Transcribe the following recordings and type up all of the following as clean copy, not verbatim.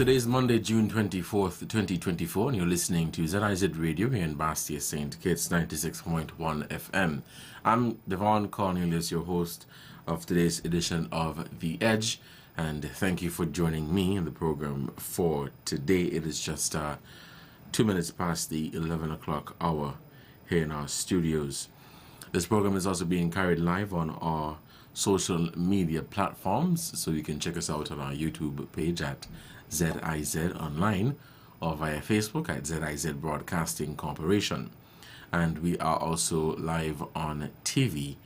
Today is Monday, June 24th, 2024, and you're listening to ZIZ Radio here in Bastia, St. Kitts, 96.1 FM. I'm Devonne, Cornelius, your host of today's edition of The Edge, and thank you for joining me in the program for today. It is just 2 minutes past the 11 o'clock hour here in our studios. This program is also being carried live on our social media platforms, so you can check us out on our YouTube page at ZIZ Online or via Facebook at ZIZ Broadcasting Corporation. And we are also live on TV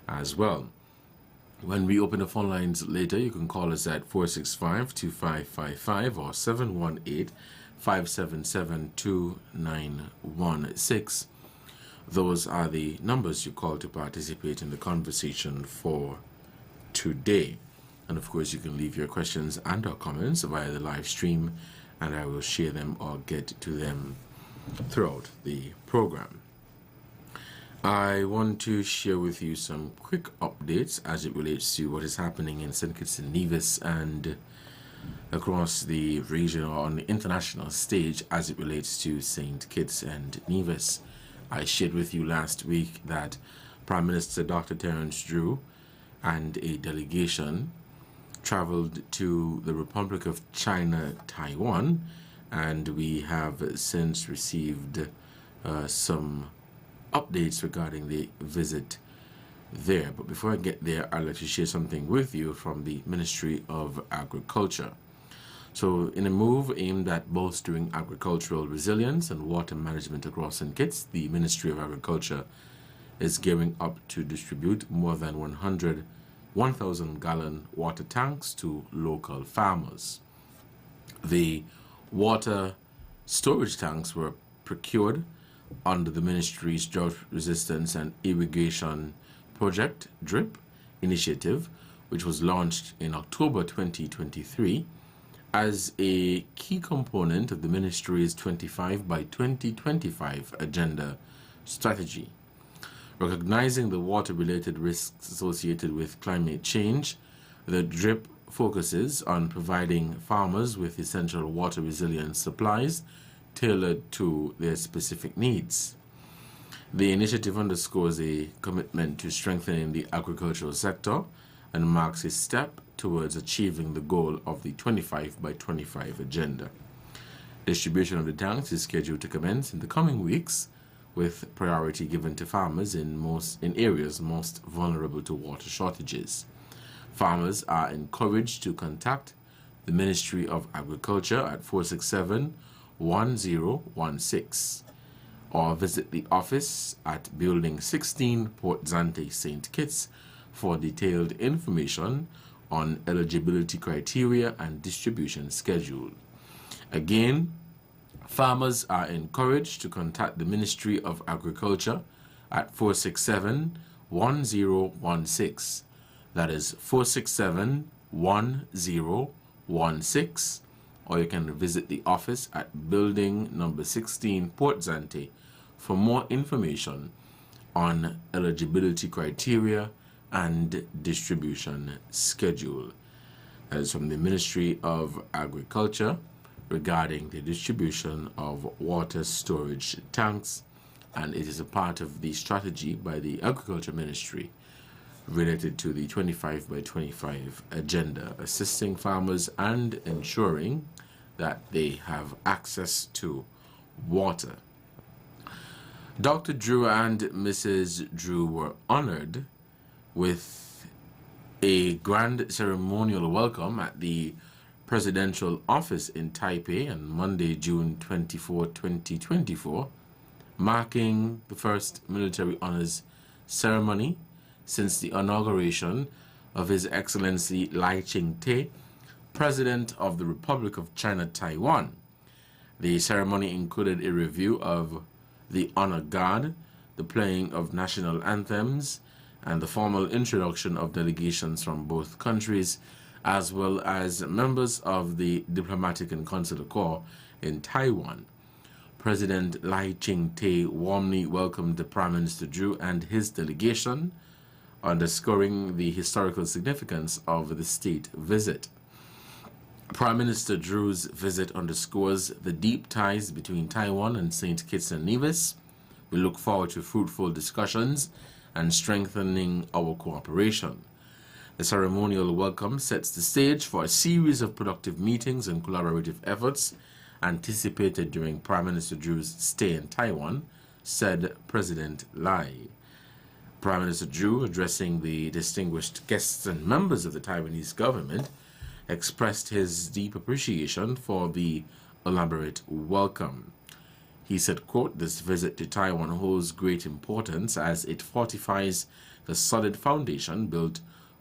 as well. When we open the phone lines later, you can call us at 465-2555 or 718-577-2916. Those are the numbers you call to participate in the conversation for today. And of course, you can leave your questions and or comments via the live stream, and I will share them or get to them throughout the program. I want to share with you some quick updates as it relates to what is happening in St. Kitts and Nevis and across the region or on the international stage as it relates to St. Kitts and Nevis. I shared with you last week that Prime Minister Dr. Terence Drew and a delegation traveled to the Republic of China, Taiwan, and we have since received some updates regarding the visit there. But before I get there, I'd like to share something with you from the Ministry of Agriculture. So in a move aimed at bolstering agricultural resilience and water management across St. Kitts, the Ministry of Agriculture is gearing up to distribute more than 1,000-gallon water tanks to local farmers. The water storage tanks were procured under the ministry's Drought Resistance and Irrigation Project (DRIP) initiative, which was launched in October 2023 as a key component of the ministry's 25 by 2025 agenda strategy. Recognizing the water-related risks associated with climate change, the DRIP focuses on providing farmers with essential water resilience supplies tailored to their specific needs. The initiative underscores a commitment to strengthening the agricultural sector and marks a step towards achieving the goal of the 25 by 25 agenda. Distribution of the tanks is scheduled to commence in the coming weeks, with priority given to farmers in areas most vulnerable to water shortages. Farmers are encouraged to contact the Ministry of Agriculture at 467-1016 or visit the office at Building 16, Port Zante, St. Kitts for detailed information on eligibility criteria and distribution schedule. Again, farmers are encouraged to contact the Ministry of Agriculture at 467-1016. That is 467-1016. Or you can visit the office at Building number 16, Port Zante for more information on eligibility criteria and distribution schedule. That is from the Ministry of Agriculture regarding the distribution of water storage tanks, and it is a part of the strategy by the Agriculture Ministry related to the 25 by 25 agenda, assisting farmers and ensuring that they have access to water. Dr. Drew and Mrs. Drew were honored with a grand ceremonial welcome at the Presidential Office in Taipei on Monday, June 24, 2024, marking the first military honors ceremony since the inauguration of His Excellency Lai Ching-te, President of the Republic of China, Taiwan. The ceremony included a review of the honor guard, the playing of national anthems, and the formal introduction of delegations from both countries, as well as members of the Diplomatic and Consular Corps in Taiwan. President Lai Ching-te warmly welcomed the Prime Minister Drew and his delegation, underscoring the historical significance of the state visit. Prime Minister Drew's visit underscores the deep ties between Taiwan and St. Kitts and Nevis. We look forward to fruitful discussions and strengthening our cooperation. The ceremonial welcome sets the stage for a series of productive meetings and collaborative efforts anticipated during Prime Minister Drew's stay in Taiwan, said President Lai. Prime Minister Drew, addressing the distinguished guests and members of the Taiwanese government, expressed his deep appreciation for the elaborate welcome. He said, quote, "This visit to Taiwan holds great importance as it fortifies the solid foundation built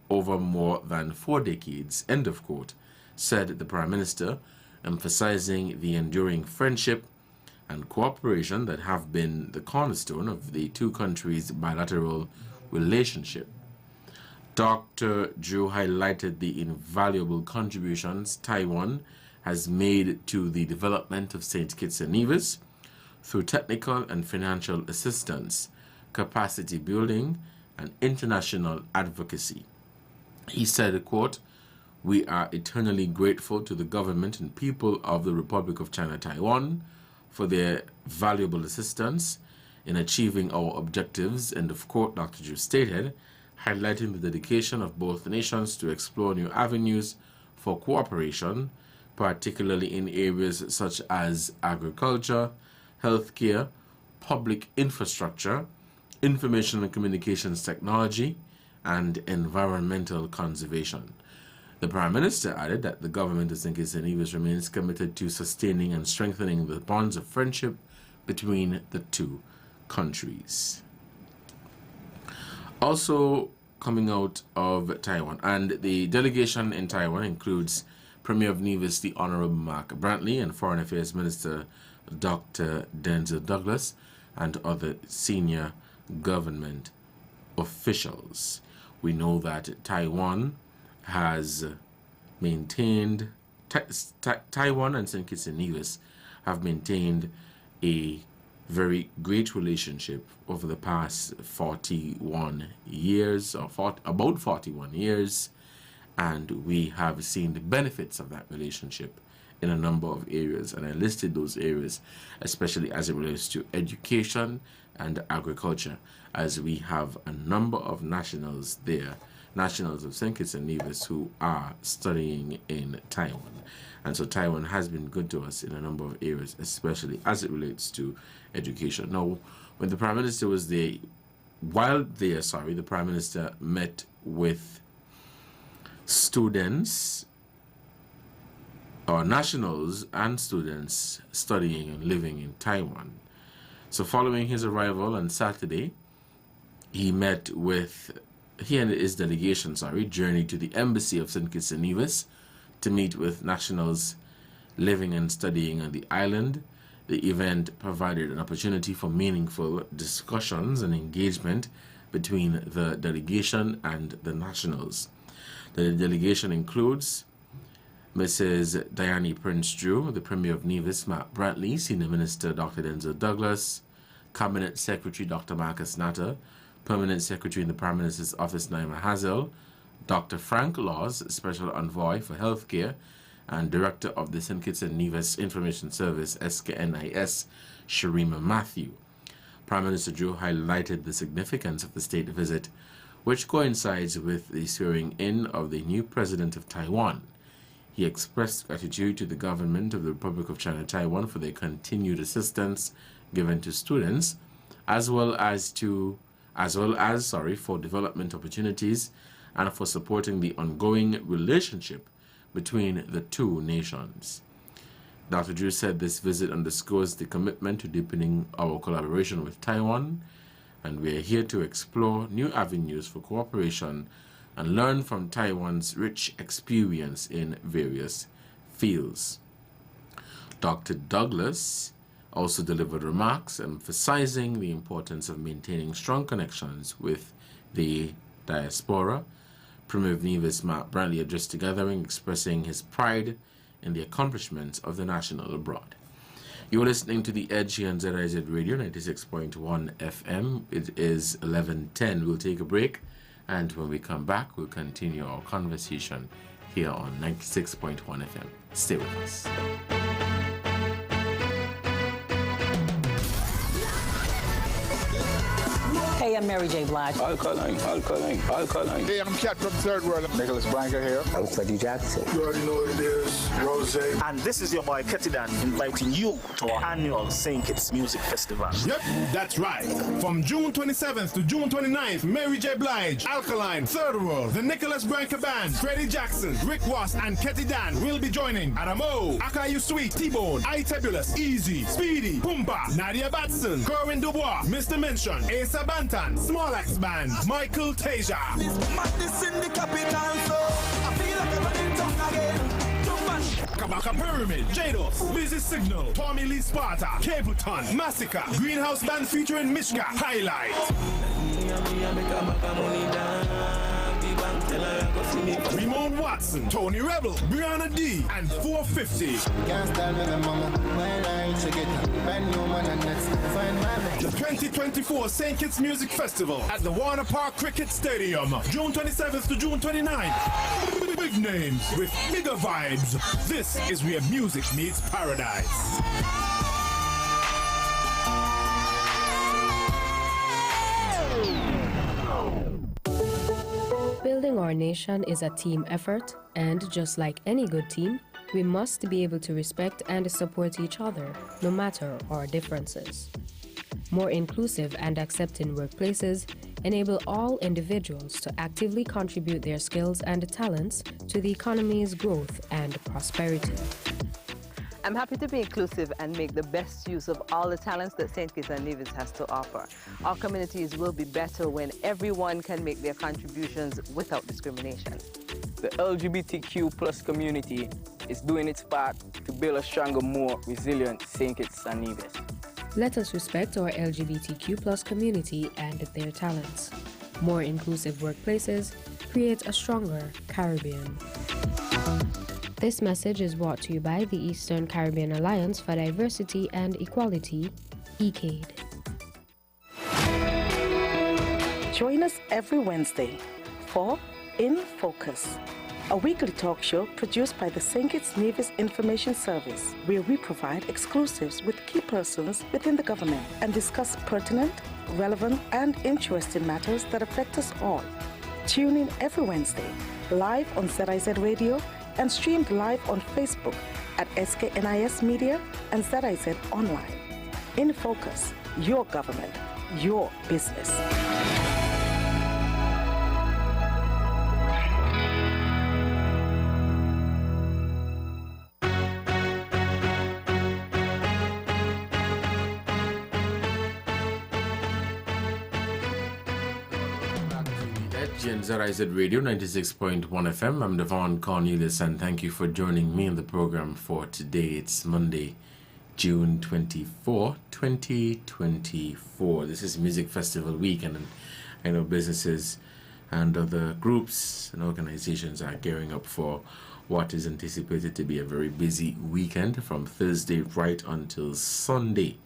over more than 4 decades," end of quote, said the Prime Minister, emphasizing the enduring friendship and cooperation that have been the cornerstone of the two countries' bilateral relationship. Dr. Drew highlighted the invaluable contributions Taiwan has made to the development of St. Kitts and Nevis through technical and financial assistance, capacity building, and international advocacy. He said, quote, "We are eternally grateful to the government and people of the Republic of China Taiwan for their valuable assistance in achieving our objectives," end of quote, Dr. Drew stated, highlighting the dedication of both nations to explore new avenues for cooperation, particularly in areas such as agriculture, healthcare, public infrastructure, information and communications technology, and environmental conservation. The Prime Minister added that the government of St. Kitts and Nevis remains committed to sustaining and strengthening the bonds of friendship between the two countries. Also coming out of Taiwan, and the delegation in Taiwan includes Premier of Nevis, the Honorable Mark Brantley, and Foreign Affairs Minister Dr. Denzel Douglas, and other senior government officials. We know that Taiwan has maintained, Taiwan and St. Kitts and Nevis have maintained a very great relationship over the past 41 years, or about 41 years, and we have seen the benefits of that relationship in a number of areas, and I listed those areas, especially as it relates to education and agriculture, as we have a number of nationals there, nationals of St. Kitts and Nevis, who are studying in Taiwan. And so Taiwan has been good to us in a number of areas, especially as it relates to education. Now, when the Prime Minister was there, the Prime Minister met with students, or nationals and students studying and living in Taiwan. So following his arrival on Saturday, he and his delegation, journeyed to the embassy of St. Kitts and Nevis to meet with nationals living and studying on the island. The event provided an opportunity for meaningful discussions and engagement between the delegation and the nationals. The delegation includes Mrs. Diane Prince Drew, the Premier of Nevis, Mark Brantley, Senior Minister Dr. Denzel Douglas, Cabinet Secretary Dr. Marcus Natter, Permanent Secretary in the Prime Minister's Office Naima Hazel, Dr. Frank Laws, Special Envoy for Healthcare, and Director of the St. Kitts and Nevis Information Service, SKNIS, Sharima Matthew. Prime Minister Drew highlighted the significance of the state visit, which coincides with the swearing-in of the new President of Taiwan. He expressed gratitude to the government of the Republic of China Taiwan for their continued assistance given to students, as well as for development opportunities and for supporting the ongoing relationship between the two nations. Dr. Drew said this visit underscores the commitment to deepening our collaboration with Taiwan, and we are here to explore new avenues for cooperation and learn from Taiwan's rich experience in various fields. Dr. Douglas also delivered remarks emphasizing the importance of maintaining strong connections with the diaspora. Premier of Nevis, Mark Brantley, addressed the gathering, expressing his pride in the accomplishments of the national abroad. You're listening to The Edge here on ZIZ Radio 96.1 FM. It is 11:10. We'll take a break, and when we come back, we'll continue our conversation here on 96.1 FM. Stay with us. Hey, I'm Mary J. Blige. Alkaline. Hey, I'm Cat from Third World. Nicholas Blanker here. I'm Freddie Jackson. You already know what it is, Rose. And this is your boy Ketty Dan inviting you to our annual St. Kitts Music Festival. Yep, that's right. From June 27th to June 29th, Mary J. Blige, Alkaline, Third World, the Nicholas Branca Band, Freddie Jackson, Rick Ross, and Ketty Dan will be joining Adamo, Akayu Sweet, T-Bone, I-Tabulous, Easy, Speedy, Pumba, Nadia Batson, Corwin Dubois, Mr. Mention, Asa Bantan, Small Axe Band, Michael Tasia. Kabaka Pyramid, Jados, Busy Signal, Tommy Lee Sparta, Capleton, Massacre, Greenhouse Band featuring Mishka, Highlight. Ramon Watson, Tony Rebel, Brianna D, and 450. The 2024 St. Kitts Music Festival at the Warner Park Cricket Stadium, June 27th to June 29th. Big names with bigger vibes. This is where music meets paradise. Building our nation is a team effort, and just like any good team, we must be able to respect and support each other, no matter our differences. More inclusive and accepting workplaces enable all individuals to actively contribute their skills and talents to the economy's growth and prosperity. I'm happy to be inclusive and make the best use of all the talents that St. Kitts and Nevis has to offer. Our communities will be better when everyone can make their contributions without discrimination. The LGBTQ plus community is doing its part to build a stronger, more resilient St. Kitts and Nevis. Let us respect our LGBTQ plus community and their talents. More inclusive workplaces create a stronger Caribbean. This message is brought to you by the Eastern Caribbean Alliance for Diversity and Equality, ECADE. Join us every Wednesday for In Focus, a weekly talk show produced by the St. Kitts Nevis Information Service, where we provide exclusives with key persons within the government and discuss pertinent, relevant, and interesting matters that affect us all. Tune in every Wednesday, live on ZIZ Radio, and streamed live on Facebook at SKNIS Media and ZIZ Online. In Focus, your government, your business. ZIZ Radio 96.1 FM. I'm Devonne, Cornelius, and thank you for joining me in the program for today. It's Monday, June 24, 2024. This is Music Festival Weekend, and I know businesses and other groups and organizations are gearing up for what is anticipated to be a very busy weekend from Thursday right until Sunday.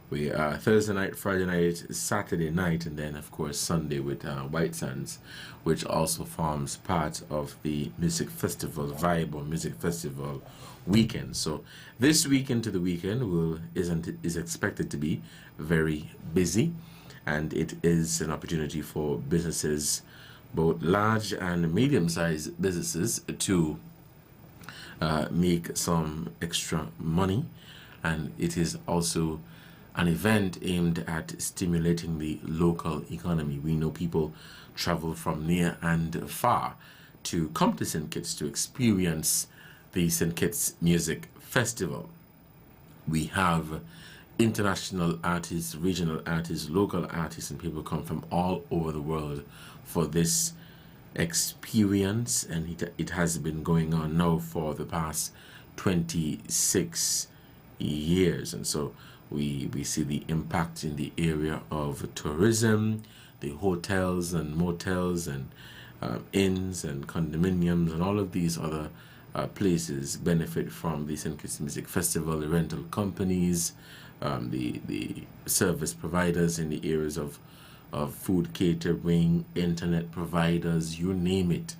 We are Thursday night, Friday night, Saturday night, and then of course Sunday with White Sands, which also forms part of the music festival vibe or music festival weekend. So this weekend to the weekend is expected to be very busy, and it is an opportunity for businesses, both large and medium-sized businesses, to make some extra money, and it is also an event aimed at stimulating the local economy. We know people travel from near and far to come to St. Kitts to experience the St. Kitts Music Festival. We have international artists, regional artists, local artists, and people come from all over the world for this experience, and it has been going on now for the past 26 years. And so we see the impact in the area of tourism, the hotels and motels and inns and condominiums and all of these other places benefit from the St. Kitts Music Festival. The rental companies, the service providers in the areas of food catering, internet providers, you name it.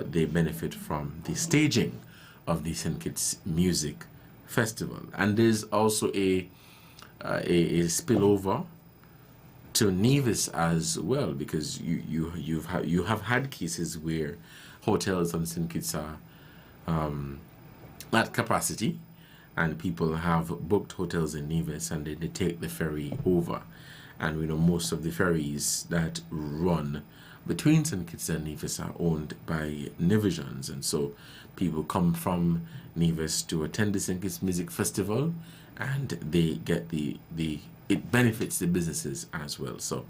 they benefit from the staging of the St. Kitts Music Festival. And there's also a spillover to Nevis as well, because you have had cases where hotels on St. Kitts are at capacity, and people have booked hotels in Nevis and they take the ferry over. And we know most of the ferries that run between St. Kitts and Nevis are owned by Nevisians, and so people come from Nevis to attend the St. Kitts Music Festival, and they get it benefits the businesses as well. So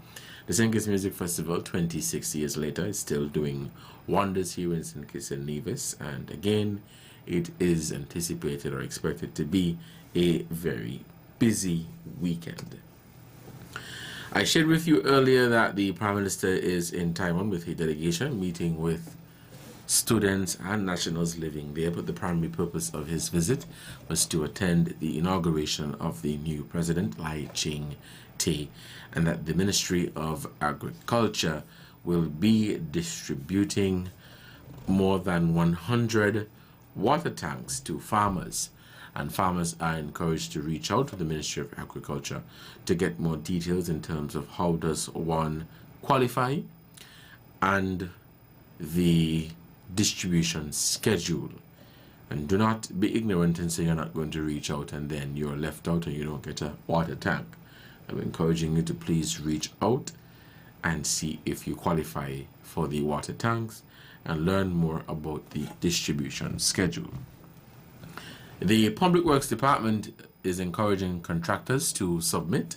the St. Kitts Music Festival, 26 years later, is still doing wonders here in St. Kitts and Nevis, and again, it is anticipated or expected to be a very busy weekend. I shared with you earlier that the Prime Minister is in Taiwan with a delegation meeting with students and nationals living there, but the primary purpose of his visit was to attend the inauguration of the new president, Lai Ching-te, and that the Ministry of Agriculture will be distributing more than 100 water tanks to farmers, and farmers are encouraged to reach out to the Ministry of Agriculture to get more details in terms of how does one qualify and the distribution schedule. And do not be ignorant and say you're not going to reach out and then you're left out and you don't get a water tank. I'm encouraging you to please reach out and see if you qualify for the water tanks and learn more about the distribution schedule. The Public Works Department is encouraging contractors to submit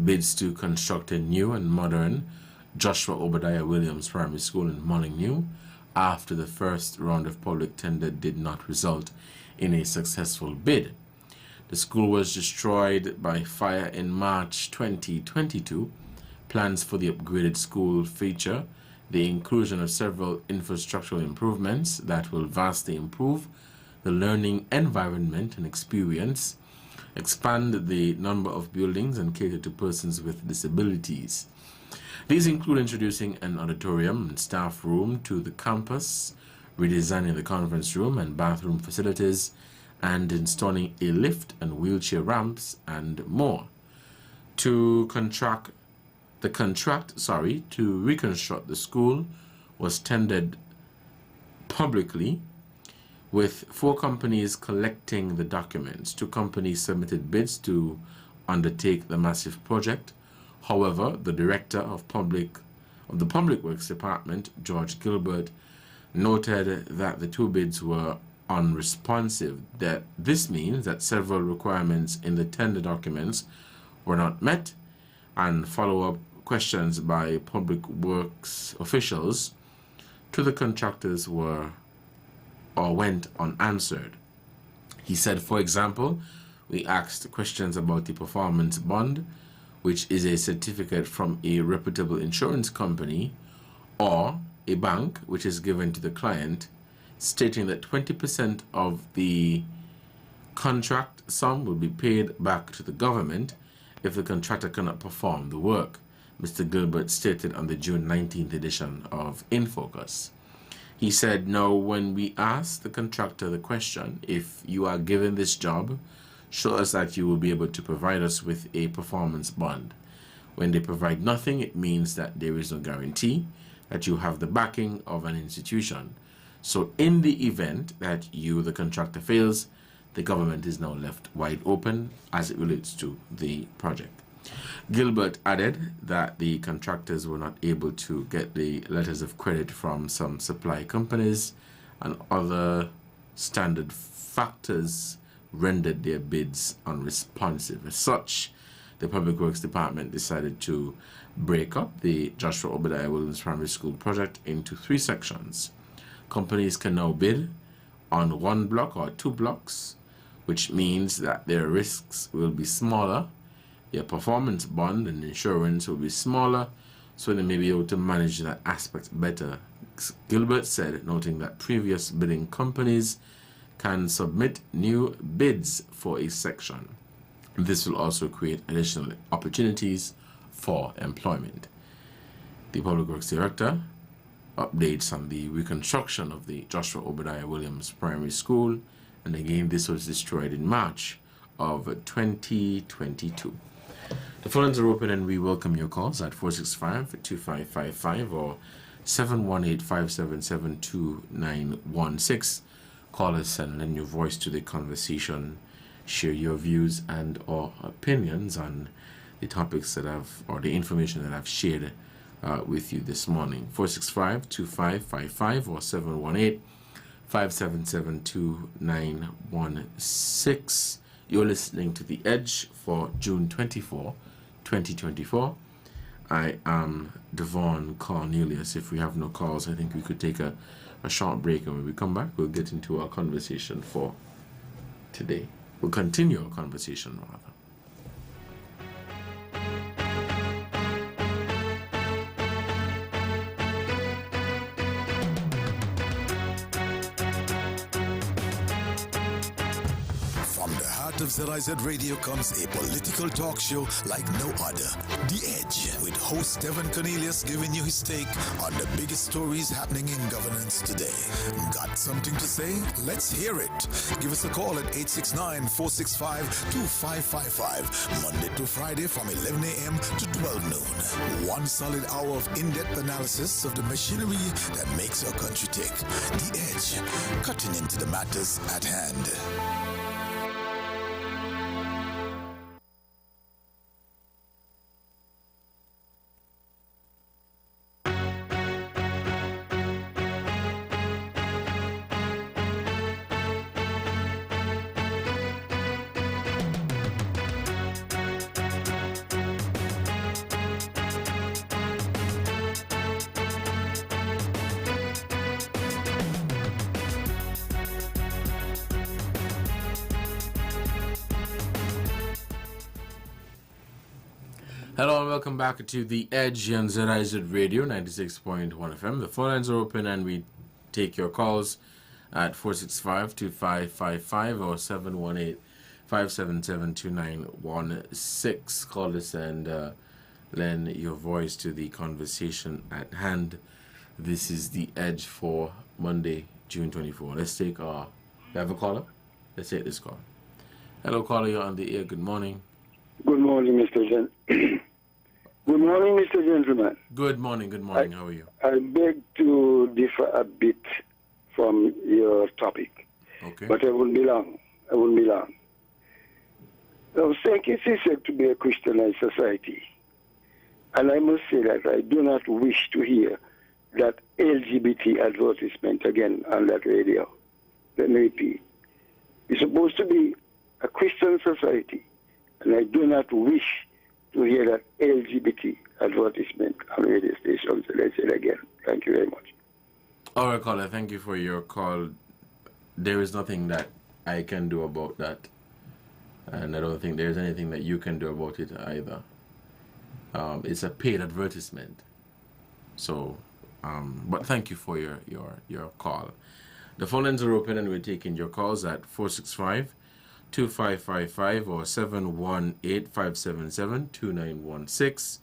bids to construct a new and modern Joshua Obadiah Williams Primary School in Molyneux after the first round of public tender did not result in a successful bid. The school was destroyed by fire in March 2022. Plans for the upgraded school feature the inclusion of several infrastructural improvements that will vastly improve the learning environment and experience, expand the number of buildings, and cater to persons with disabilities. These include introducing an auditorium and staff room to the campus, redesigning the conference room and bathroom facilities, and installing a lift and wheelchair ramps and more. To reconstruct the school was tendered publicly, with 4 companies collecting the documents. 2 companies submitted bids to undertake the massive project. However, the director of the Public Works Department, George Gilbert, noted that the 2 bids were unresponsive. That this means that several requirements in the tender documents were not met, and follow-up questions by Public Works officials to the contractors went unanswered. He said, for example, we asked questions about the performance bond, which is a certificate from a reputable insurance company or a bank, which is given to the client, stating that 20% of the contract sum will be paid back to the government if the contractor cannot perform the work, Mr. Gilbert stated on the June 19th edition of In Focus. He said, now when we asked the contractor the question, if you are given this job, show us that you will be able to provide us with a performance bond. When they provide nothing, it means that there is no guarantee that you have the backing of an institution. So in the event that the contractor fails, the government is now left wide open as it relates to the project. Gilbert added that the contractors were not able to get the letters of credit from some supply companies, and other standard factors rendered their bids unresponsive. As such, the Public Works Department decided to break up the Joshua Obadiah Williams Primary School project into 3 sections. Companies can now bid on 1 block or 2 blocks, which means that their risks will be smaller, their performance bond and insurance will be smaller, so they may be able to manage that aspect better. Gilbert said, noting that previous bidding companies can submit new bids for a section. This will also create additional opportunities for employment. The Public Works Director updates on the reconstruction of the Joshua Obadiah Williams Primary School. And again, this was destroyed in March of 2022. The phones are open and we welcome your calls at 465-2555 or 718-577-2916. Call us and lend your voice to the conversation. Share your views and or opinions on the topics that or the information that I've shared with you this morning. 465-2555 or 718-577-2916. You're listening to The Edge for June 24, 2024. I am Devonne Cornelius. If we have no calls, I think we could take a short break, and when we come back, we'll get into our conversation for today. We'll continue our conversation, rather. Of ZIZ Radio comes a political talk show like no other. The Edge, with host Devonne Cornelius giving you his take on the biggest stories happening in governance today. Got something to say? Let's hear it. Give us a call at 869-465-2555, Monday to Friday from 11 a.m. to 12 noon. One solid hour of in-depth analysis of the machinery that makes our country tick. The Edge, cutting into the matters at hand. Hello and welcome back to The Edge on ZIZ Radio 96.1 FM. The phone lines are open and we take your calls at 465-2555 or 718-577-2916. Call us and lend your voice to the conversation at hand. This is The Edge for Monday, June 24. Let's take we have a caller? Let's take this call. Hello, caller, you're on the air. Good morning. Good morning, Mr. Good morning, Mr. Gentleman. Good morning. How are you? I beg to differ a bit from your topic. Okay. But I won't be long. Now, St. Kitts is said to be a Christianized society. And I must say that I do not wish to hear that LGBT advertisement again on that radio. Let me repeat. It's supposed to be a Christian society. And I do not wish to hear that LGBT advertisement on radio stations. Let's say it again. Thank you very much. All right, caller. Thank you for your call. There is nothing that I can do about that. And I don't think there's anything that you can do about it either. It's a paid advertisement. So, but thank you for your call. The phone lines are open and we're taking your calls at 465-2555 or 718-577-2916.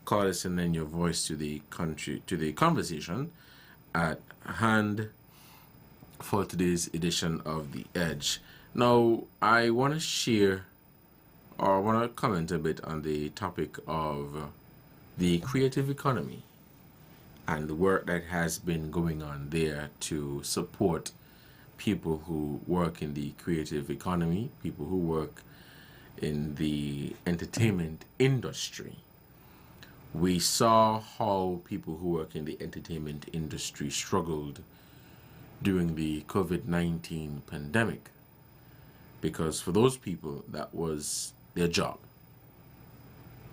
Call us and lend your voice to the conversation at hand for today's edition of The Edge. Now, I want to share or want to comment a bit on the topic of the creative economy and the work that has been going on there to support people who work in the creative economy, people who work in the entertainment industry. We saw how people who work in the entertainment industry struggled during the COVID-19 pandemic, because for those people, that was their job.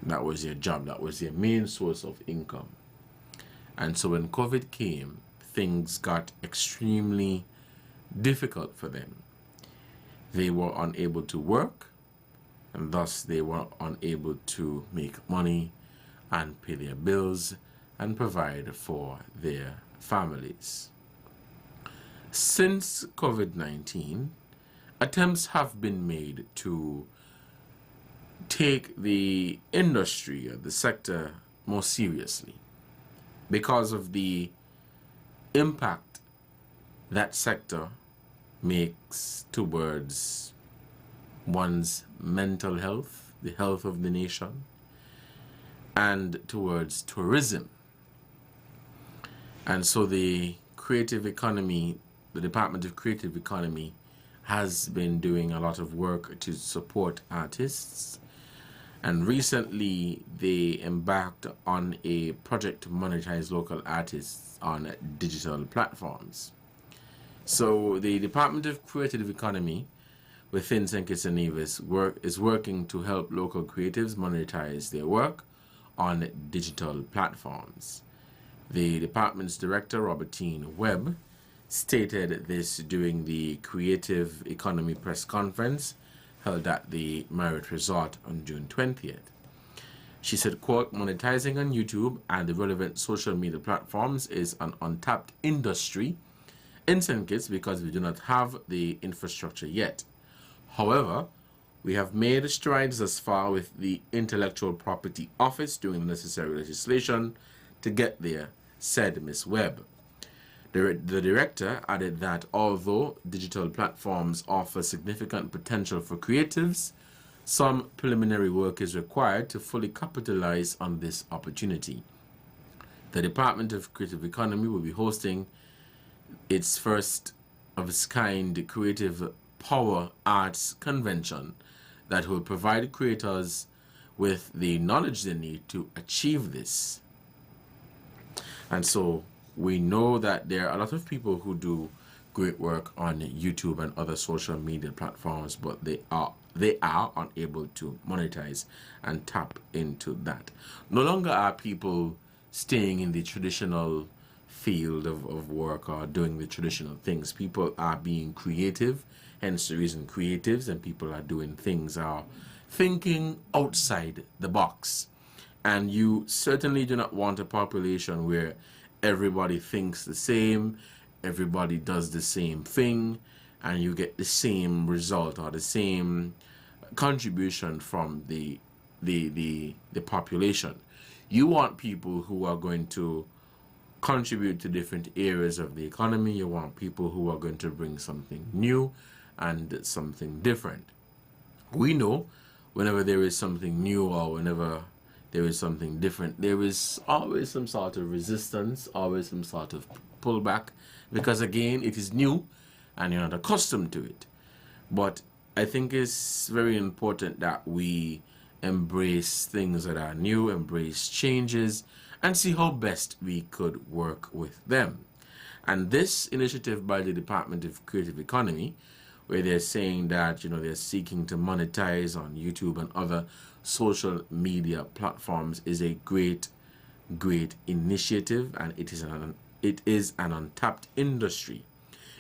That was their main source of income. And so when COVID came, things got extremely difficult for them. They were unable to work, and thus they were unable to make money and pay their bills and provide for their families. Since COVID-19, attempts have been made to take the industry or the sector more seriously because of the impact that sector makes towards one's mental health, the health of the nation, and towards tourism. And so the creative economy, the Department of Creative Economy, has been doing a lot of work to support artists. And recently they embarked on a project to monetize local artists on digital platforms. So the Department of Creative Economy within St. Kitts and Nevis is working to help local creatives monetize their work on digital platforms. The department's director, Robertine Webb, stated this during the Creative Economy press conference held at the Marriott Resort on June 20th. She said, quote, monetizing on YouTube and the relevant social media platforms is an untapped industry in St. Kitts because we do not have the infrastructure yet. However, we have made strides thus far with the Intellectual Property Office doing the necessary legislation to get there, said Ms. Webb. The director added that although digital platforms offer significant potential for creatives, some preliminary work is required to fully capitalize on this opportunity. The Department of Creative Economy will be hosting its first of its kind Creative Power Arts Convention that will provide creators with the knowledge they need to achieve this. And so we know that there are a lot of people who do great work on YouTube and other social media platforms, but they are unable to monetize and tap into that. No longer are people staying in the traditional field of work or doing the traditional things. People are being creative, hence the reason creatives, and people are doing things, are thinking outside the box. And you certainly do not want a population where everybody thinks the same, everybody does the same thing, and you get the same result or the same contribution from the population. You want people who are going to contribute to different areas of the economy. You want people who are going to bring something new and something different. We know whenever there is something new or whenever there is something different, there is always some sort of resistance, always some sort of pullback, because again, it is new and you're not accustomed to it. But I think it's very important that we embrace things that are new, embrace changes, and see how best we could work with them. And this initiative by the Department of Creative Economy, where they're saying that, you know, they're seeking to monetize on YouTube and other social media platforms, is a great initiative, and it is an untapped industry.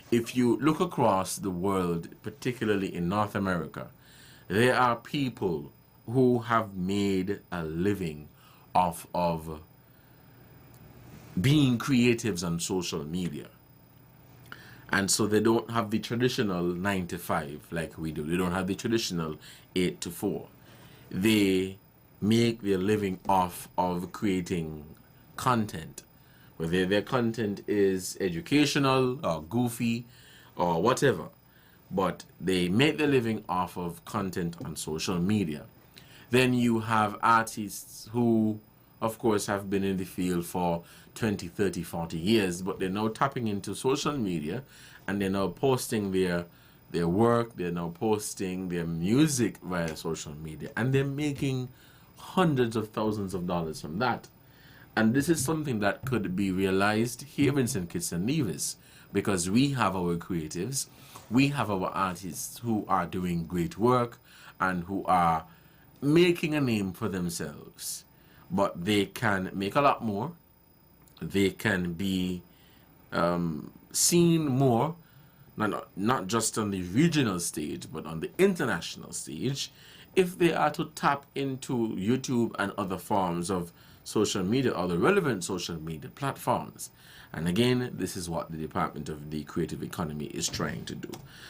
If you look across the world, particularly in North America, there are people who have made a living off of being creatives on social media. And so they don't have the traditional 9 to 5 like we do. They don't have the traditional 8 to 4. They make their living off of creating content, whether their content is educational or goofy or whatever, but they make their living off of content on social media. Then you have artists who, of course, have been in the field for 20, 30, 40 years, but they're now tapping into social media and they're now posting their work, they're now posting their music via social media, and they're making hundreds of thousands of dollars from that. And this is something that could be realized here in St. Kitts and Nevis, because we have our creatives, we have our artists who are doing great work and who are making a name for themselves. But they can make a lot more. They can be seen more, not just on the regional stage, but on the international stage, if they are to tap into YouTube and other forms of social media or the relevant social media platforms. And again, this is what the Department of the Creative Economy is trying to do.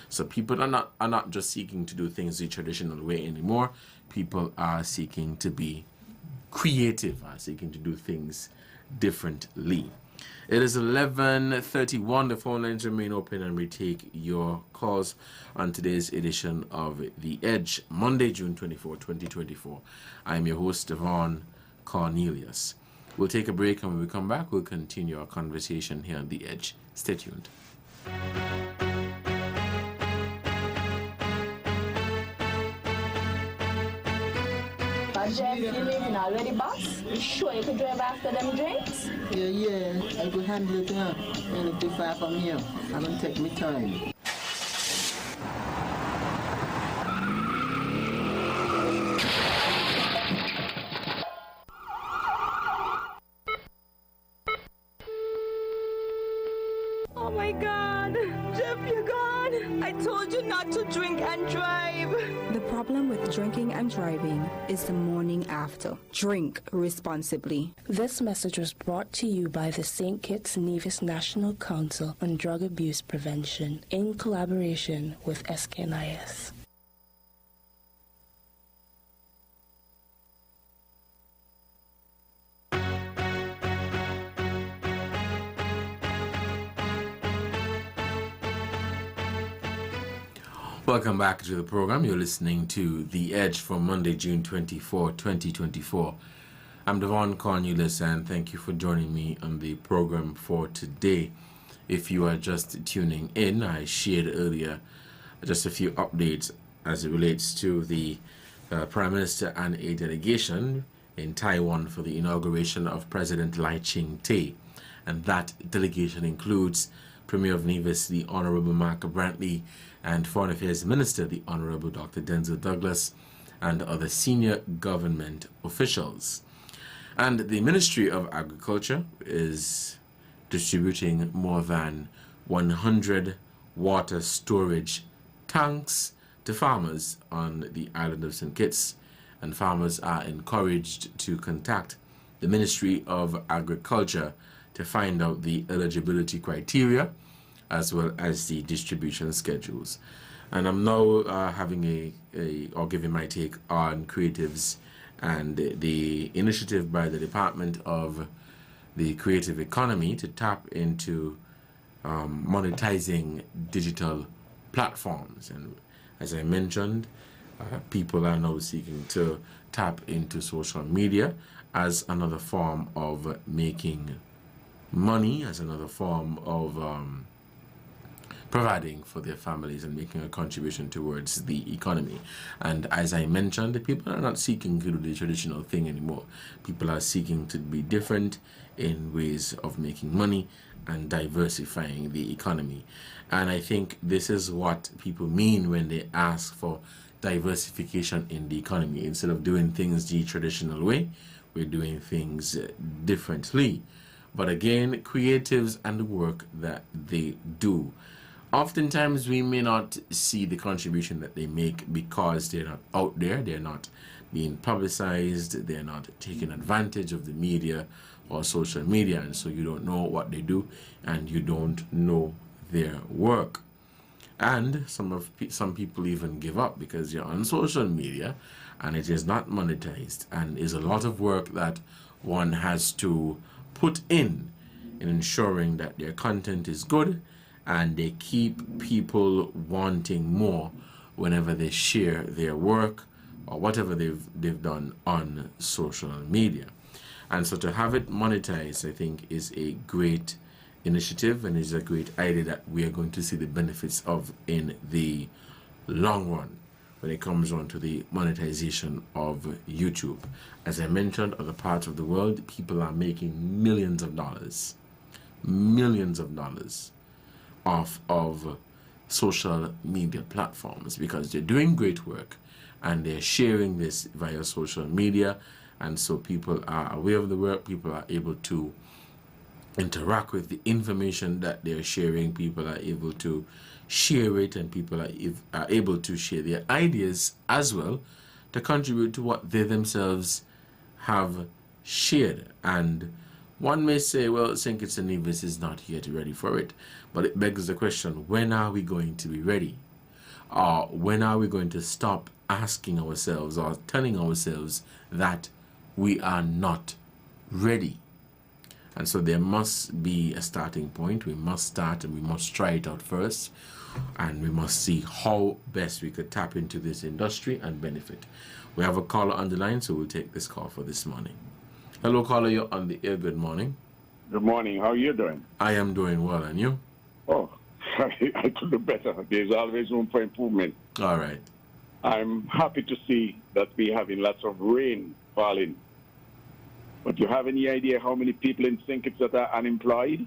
So people are not just seeking to do things the traditional way anymore. People are seeking to be creative, are seeking to do things differently. It is 11:31. The phone lines remain open and we take your calls on today's edition of The Edge, Monday, June 24, 2024. I am your host, Devonne Cornelius. We'll take a break, and when we come back, we'll continue our conversation here on The Edge. Stay tuned. Jeff, you leaving already, boss? You sure you can drive after them drinks? Yeah, I could handle it, huh? Ain't too far from here. I'm gonna take my time. Oh my God, Jeff, you're gone. I told you not to drink and drive. The problem with drinking and driving is the morning after. Drink responsibly. This message was brought to you by the St. Kitts Nevis National Council on Drug Abuse Prevention in collaboration with SKNIS. Welcome back to the program. You're listening to The Edge for Monday, June 24, 2024. I'm Devonne Cornelius, and thank you for joining me on the program for today. If you are just tuning in, I shared earlier just a few updates as it relates to the Prime Minister and a delegation in Taiwan for the inauguration of President Lai Ching-te. And that delegation includes Premier of Nevis, the Honorable Mark Brantley, and Foreign Affairs Minister, the Honorable Dr. Denzel Douglas, and other senior government officials. And the Ministry of Agriculture is distributing more than 100 water storage tanks to farmers on the island of St. Kitts, and farmers are encouraged to contact the Ministry of Agriculture to find out the eligibility criteria as well as the distribution schedules. And I'm now or giving my take on creatives and the initiative by the Department of the Creative Economy to tap into monetizing digital platforms. And as I mentioned, people are now seeking to tap into social media as another form of making money, as another form of providing for their families and making a contribution towards the economy. And as I mentioned, the people are not seeking to do the traditional thing anymore. People are seeking to be different in ways of making money and diversifying the economy. And I think this is what people mean when they ask for diversification in the economy. Instead of doing things the traditional way, we're doing things differently. But again, creatives and the work that they do. Oftentimes we may not see the contribution that they make because they're not out there, they're not being publicized, they're not taking advantage of the media or social media, and so you don't know what they do and you don't know their work. And some people even give up because you're on social media and it is not monetized, and is a lot of work that one has to put in ensuring that their content is good, and they keep people wanting more whenever they share their work or whatever they've done on social media. And so to have it monetized, I think, is a great initiative and is a great idea that we are going to see the benefits of in the long run when it comes on to the monetization of YouTube. As I mentioned, other parts of the world, people are making millions of dollars off of social media platforms because they're doing great work and they're sharing this via social media, and so people are aware of the work, people are able to interact with the information that they're sharing, people are able to share it, and people are able to share their ideas as well to contribute to what they themselves have shared. And one may say, well, St. Kitts and Nevis is not yet ready for it. But it begs the question, when are we going to be ready? Or when are we going to stop asking ourselves or telling ourselves that we are not ready? And so there must be a starting point. We must start and we must try it out first. And we must see how best we could tap into this industry and benefit. We have a caller on the line, so we'll take this call for this morning. Hello, caller, you're on the air. Good morning. Good morning. How are you doing? I am doing well, and you? Oh, I could do better. There's always room for improvement. All right. I'm happy to see that we're having lots of rain falling. But you have any idea how many people in St. Kitts that are unemployed?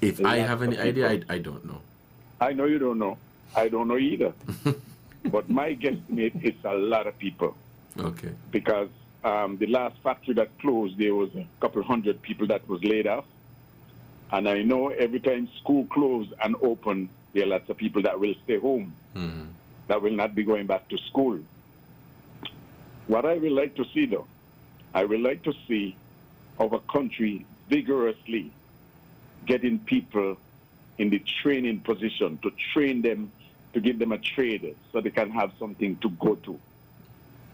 If I have any idea, I don't know. I know you don't know. I don't know either. But my guesstimate is a lot of people. Okay. Because the last factory that closed, there was a couple hundred people that was laid off. And I know every time school closed and opened, there are lots of people that will stay home, that will not be going back to school. What I would like to see, though, I would like to see our country vigorously getting people in the training position, to train them, to give them a trade so they can have something to go to,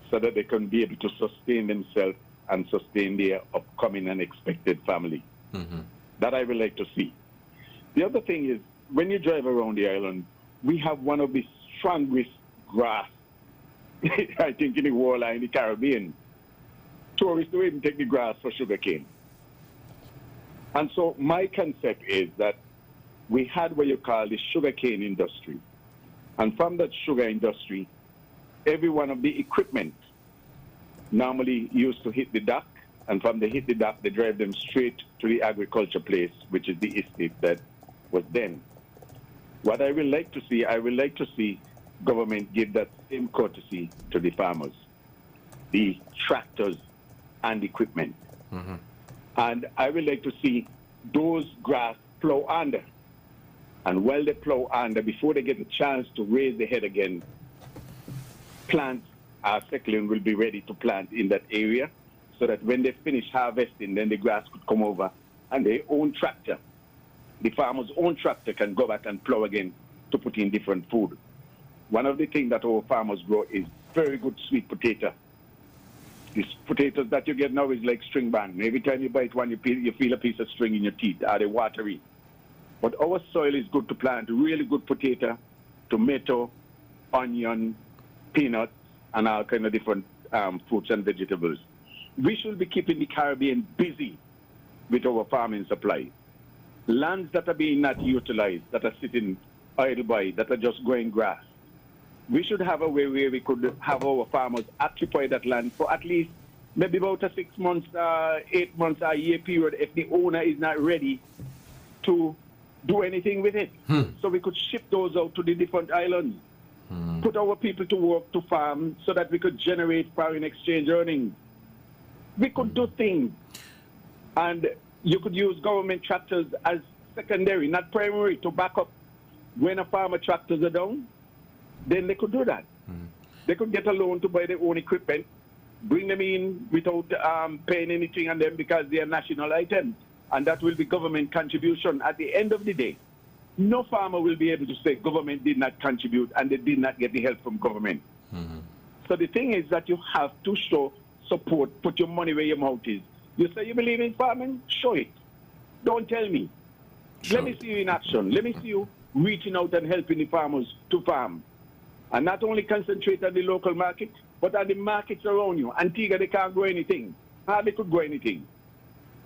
so that they can be able to sustain themselves and sustain their upcoming and expected family. That I would like to see. The other thing is, when you drive around the island, we have one of the strongest grass, I think, in the world or in the Caribbean. Tourists don't even take the grass for sugarcane. And so my concept is that we had what you call the sugarcane industry. And from that sugar industry, every one of the equipment normally used to hit the dock, and from the hit the dock, they drive them straight to the agriculture place, which is the estate that was then. What I would like to see, I would like to see government give that same courtesy to the farmers, the tractors and equipment. And I would like to see those grass plow under. And while they plow under, before they get a chance to raise the head again, plants, our settling will be ready to plant in that area, so that when they finish harvesting, then the grass could come over and their own tractor, the farmer's own tractor, can go back and plow again to put in different food. One of the things that our farmers grow is very good sweet potato. These potatoes that you get now is like string band. Every time you bite one, you feel a piece of string in your teeth. Are they watery? But our soil is good to plant really good potato, tomato, onion, peanuts, and all kind of different fruits and vegetables. We should be keeping the Caribbean busy with our farming supply. Lands that are being not utilized, that are sitting idle by, that are just growing grass. We should have a way where we could have our farmers occupy that land for at least maybe about a 6 months, 8 months, a year period if the owner is not ready to do anything with it. So we could ship those out to the different islands, put our people to work to farm so that we could generate foreign exchange earnings. We could do things. And you could use government tractors as secondary, not primary, to back up when a farmer tractors are down. Then they could do that. They could get a loan to buy their own equipment, bring them in without paying anything on them because they are national items. And that will be government contribution. At the end of the day, no farmer will be able to say government did not contribute and they did not get the help from government. So the thing is that you have to show support, put your money where your mouth is. You say you believe in farming? Show it. Don't tell me. Let me see you in action. Let me see you reaching out and helping the farmers to farm. And not only concentrate on the local market, but on the markets around you. Antigua, they can't grow anything. They could grow anything.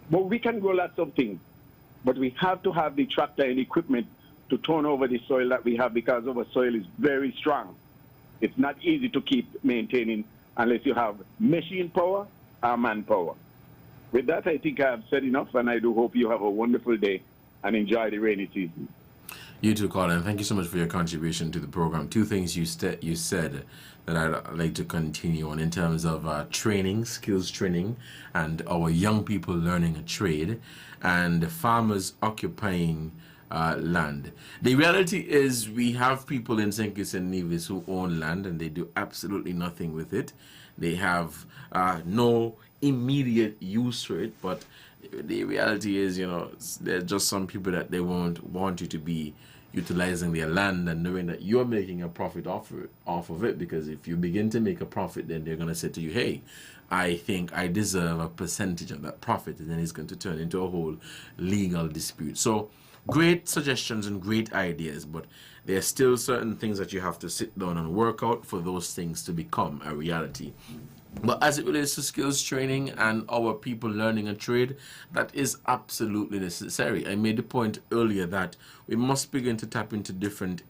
But we can grow lots of things. But we have to have the tractor and equipment to turn over the soil that we have, because our soil is very strong. It's not easy to keep maintaining unless you have machine power or manpower. With that, I think I have said enough, and I do hope you have a wonderful day and enjoy the rainy season. You too, Colin. Thank you so much for your contribution to the program. Two things you said that I'd like to continue on in terms of training, skills training, and our young people learning a trade, and farmers occupying land. The reality is we have people in St. Kitts and Nevis who own land and they do absolutely nothing with it. They have no immediate use for it, but the reality is, there's just some people that they won't want you to be utilizing their land and knowing that you're making a profit off of it, because if you begin to make a profit, then they're going to say to you, hey, I think I deserve a percentage of that profit, and then it's going to turn into a whole legal dispute. So great suggestions and great ideas, but there are still certain things that you have to sit down and work out for those things to become a reality. But as it relates to skills training and our people learning a trade, that is absolutely necessary. I made the point earlier that we must begin to tap into different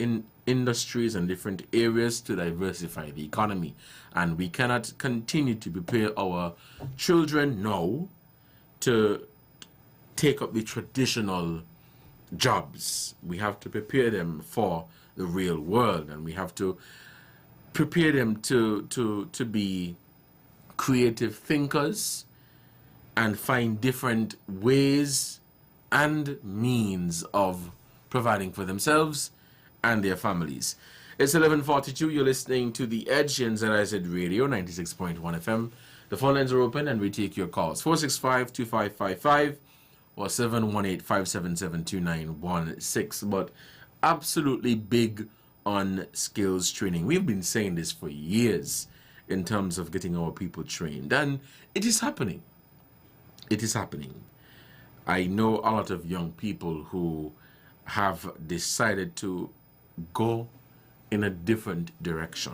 industries and different areas to diversify the economy. And we cannot continue to prepare our children now to take up the traditional jobs. We have to prepare them for the real world, and we have to prepare them to be creative thinkers and find different ways and means of providing for themselves and their families. It's 11:42. You're listening to The Edge in ZIZ Radio 96.1 FM. The phone lines are open and we take your calls. 465-2555 or 718-577-2916. But absolutely big on skills training. We've been saying this for years in terms of getting our people trained, and it is happening. It is happening. I know a lot of young people who have decided to go in a different direction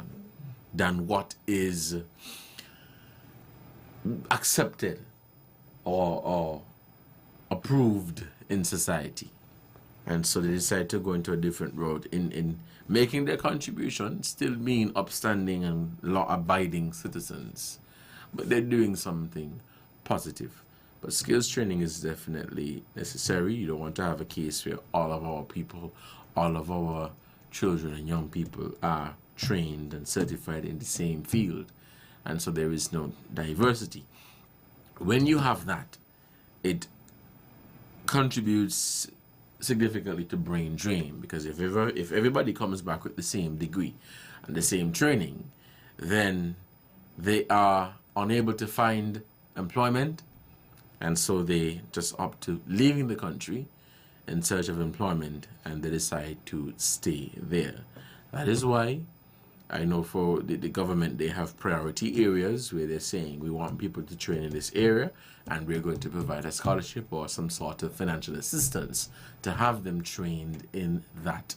than what is accepted or approved in society. And so they decide to go into a different road in making their contribution, still being upstanding and law-abiding citizens. But they're doing something positive. But skills training is definitely necessary. You don't want to have a case where all of our people, all of our children and young people are trained and certified in the same field. And so there is no diversity. When you have that, it contributes significantly to brain drain, because if everybody comes back with the same degree and the same training, then they are unable to find employment, and so they just opt to leaving the country in search of employment, and they decide to stay there. That is why I know for the government, they have priority areas where they're saying we want people to train in this area, and we're going to provide a scholarship or some sort of financial assistance to have them trained in that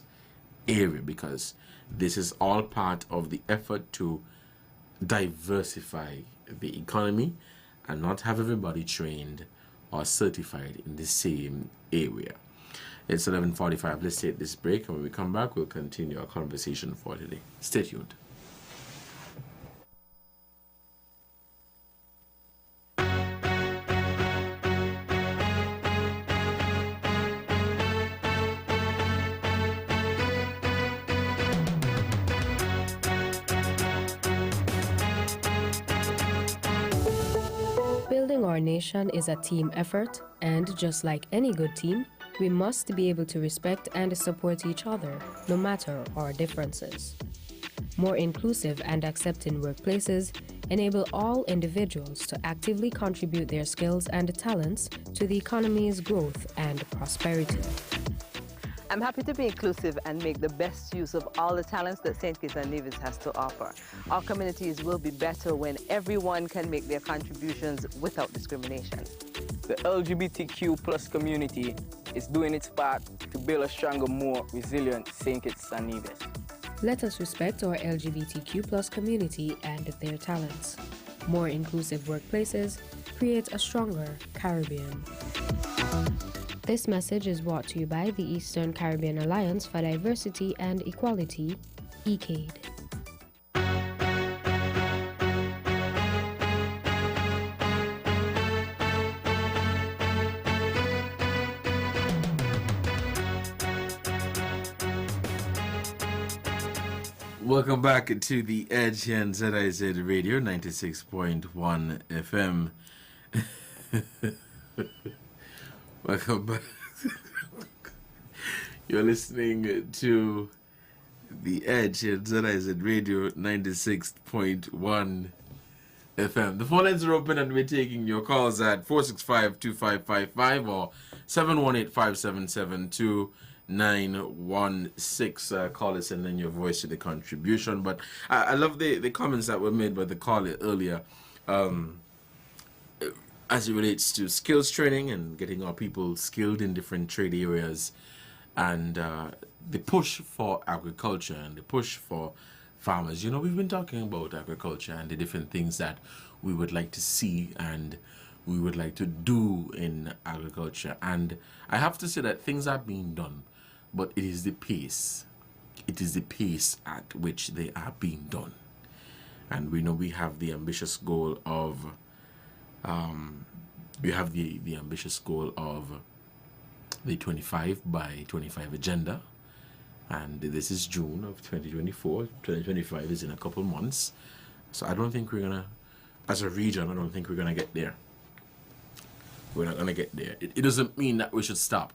area, because this is all part of the effort to diversify the economy and not have everybody trained or certified in the same area. It's 11:45. Let's take this break, and when we come back, we'll continue our conversation for today. Stay tuned. Building our nation is a team effort, and just like any good team, we must be able to respect and support each other, no matter our differences. More inclusive and accepting workplaces enable all individuals to actively contribute their skills and talents to the economy's growth and prosperity. I'm happy to be inclusive and make the best use of all the talents that St. Kitts and Nevis has to offer. Our communities will be better when everyone can make their contributions without discrimination. The LGBTQ plus community is doing its part to build a stronger, more resilient St. Kitts and Nevis. Let us respect our LGBTQ plus community and their talents. More inclusive workplaces create a stronger Caribbean. This message is brought to you by the Eastern Caribbean Alliance for Diversity and Equality, ECADE. Welcome back to The Edge here on ZIZ Radio 96.1 FM. Welcome back. You're listening to The Edge here on ZIZ Radio 96.1 FM. The phone lines are open and we're taking your calls at 465-2555 or 718-577-2916. Call us and then your voice to the contribution. But I love the comments that were made by the caller earlier as it relates to skills training and getting our people skilled in different trade areas, and the push for agriculture and the push for farmers. You know, we've been talking about agriculture and the different things that we would like to see and we would like to do in agriculture. And I have to say that things are being done, but it is the pace. It is the pace at which they are being done. And we know we have the ambitious goal of the ambitious goal of the 25 by 25 agenda, and this is June of 2024. 2025 is in a couple months, so I don't think we're gonna, as a region, I don't think we're gonna get there. We're not gonna get there. It doesn't mean that we should stop,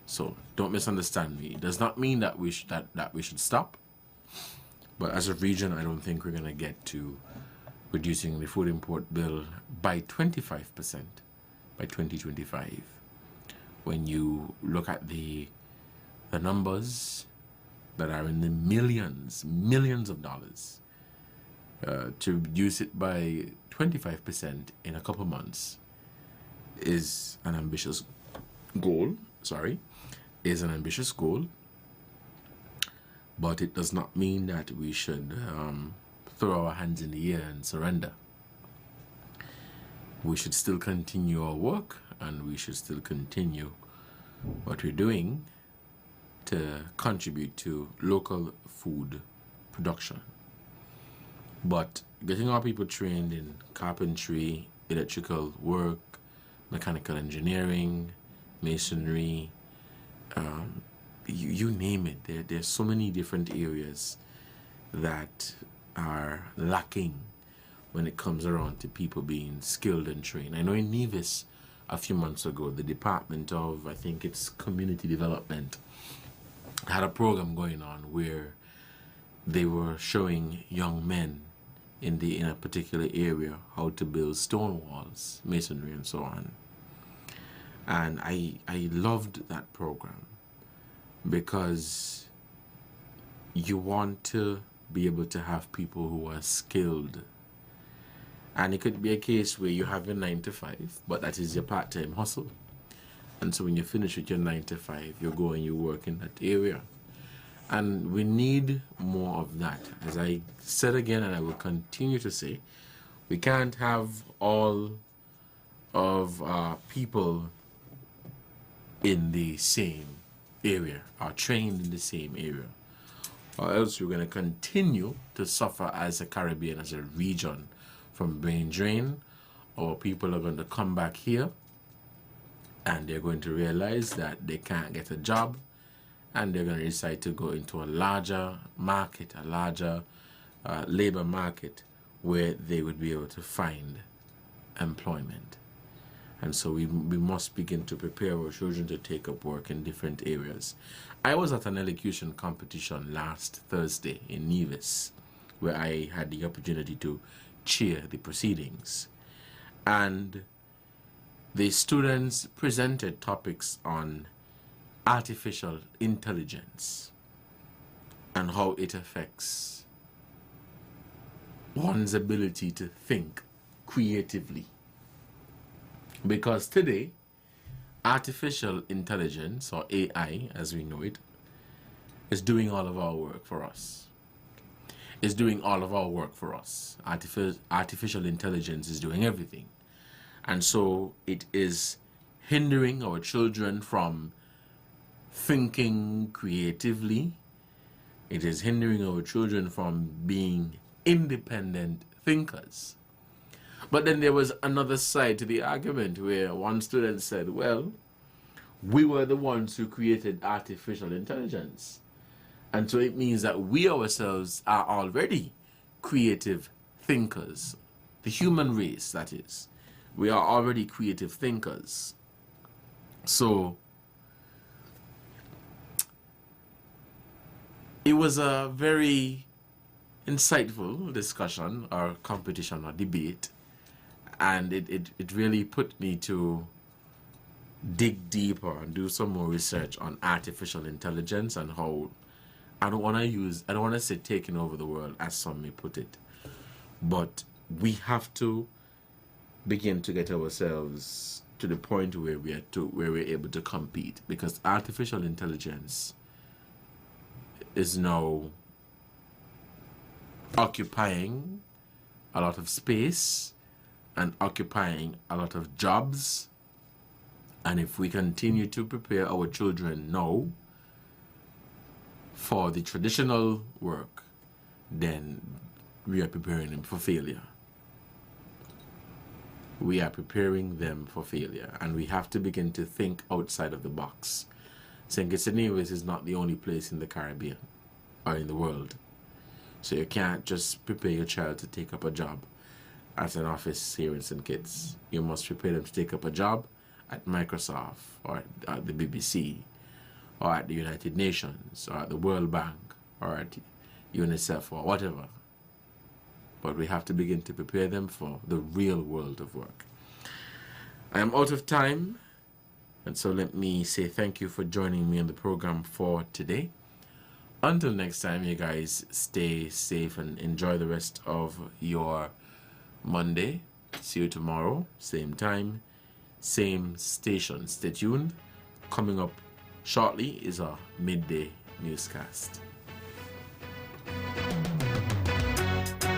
so don't misunderstand me. It does not mean that we should stop, but as a region, I don't think we're gonna get to reducing the food import bill by 25% by 2025. When you look at the numbers that are in the millions of dollars, to reduce it by 25% in a couple months is an ambitious goal. But it does not mean that we should throw our hands in the air and surrender. We should still continue our work, and we should still continue what we're doing to contribute to local food production. But getting our people trained in carpentry, electrical work, mechanical engineering, masonry, you name it. There's so many different areas that are lacking when it comes around to people being skilled and trained. I know in Nevis a few months ago, the Department of, I think it's Community Development, had a program going on where they were showing young men in a particular area how to build stone walls, masonry and so on. And I loved that program because you want to be able to have people who are skilled. And it could be a case where you have a 9 to 5, but that is your part-time hustle. And so when you finish with your 9 to 5, you go and you work in that area. And we need more of that. As I said again, and I will continue to say, we can't have all of our people in the same area, or trained in the same area, or else we're going to continue to suffer as a Caribbean, as a region, from brain drain. Our people are going to come back here and they're going to realize that they can't get a job, and they're going to decide to go into a larger market, a larger labor market where they would be able to find employment. And so we must begin to prepare our children to take up work in different areas. I was at an elocution competition last Thursday in Nevis, where I had the opportunity to chair the proceedings. And the students presented topics on artificial intelligence and how it affects one's ability to think creatively. Because today, artificial intelligence, or AI as we know it, is doing all of our work for us. It's doing all of our work for us. Artificial intelligence is doing everything. And so it is hindering our children from thinking creatively. It is hindering our children from being independent thinkers. But then there was another side to the argument where one student said, well, we were the ones who created artificial intelligence. And so it means that we ourselves are already creative thinkers. The human race, that is. We are already creative thinkers. So it was a very insightful discussion or competition or debate, and it really put me to dig deeper and do some more research on artificial intelligence and how I don't want to say taking over the world, as some may put it, but we have to begin to get ourselves to the point where we're able to compete, because artificial intelligence is now occupying a lot of space and occupying a lot of jobs. And if we continue to prepare our children now for the traditional work, then we are preparing them for failure. We are preparing them for failure, and we have to begin to think outside of the box. St. Kitts and Nevis is not the only place in the Caribbean or in the world. So you can't just prepare your child to take up a job at an office here in St. Kitts. You must prepare them to take up a job at Microsoft or at the BBC or at the United Nations or at the World Bank or at UNICEF or whatever. But we have to begin to prepare them for the real world of work. I am out of time, and so let me say thank you for joining me on the program for today. Until next time, you guys stay safe and enjoy the rest of your Monday. See you tomorrow, same time, same station. Stay tuned. Coming up shortly is our midday newscast.